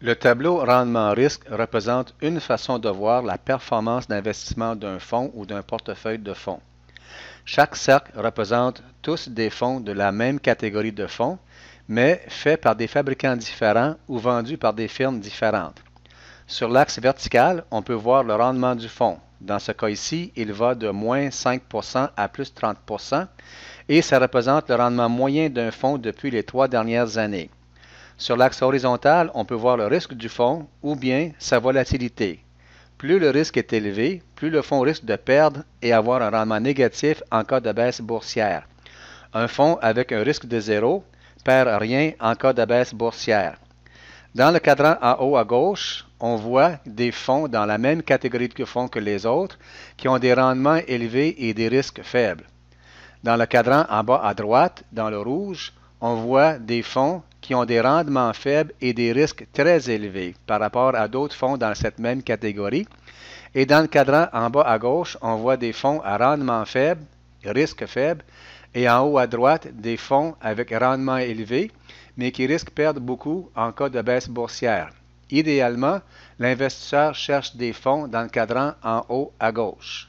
Le tableau rendement-risque représente une façon de voir la performance d'investissement d'un fonds ou d'un portefeuille de fonds. Chaque cercle représente tous des fonds de la même catégorie de fonds, mais faits par des fabricants différents ou vendus par des firmes différentes. Sur l'axe vertical, on peut voir le rendement du fonds. Dans ce cas ici, il va de moins 5% à plus 30% et ça représente le rendement moyen d'un fonds depuis les 3 dernières années. Sur l'axe horizontal, on peut voir le risque du fonds ou bien sa volatilité. Plus le risque est élevé, plus le fonds risque de perdre et avoir un rendement négatif en cas de baisse boursière. Un fonds avec un risque de zéro perd rien en cas de baisse boursière. Dans le cadran en haut à gauche, on voit des fonds dans la même catégorie de fonds que les autres qui ont des rendements élevés et des risques faibles. Dans le cadran en bas à droite, dans le rouge, on voit des fonds qui ont des rendements faibles et des risques très élevés par rapport à d'autres fonds dans cette même catégorie. Et dans le cadran en bas à gauche, on voit des fonds à rendement faible, risque faible, et en haut à droite, des fonds avec rendement élevé, mais qui risquent de perdre beaucoup en cas de baisse boursière. Idéalement, l'investisseur cherche des fonds dans le cadran en haut à gauche.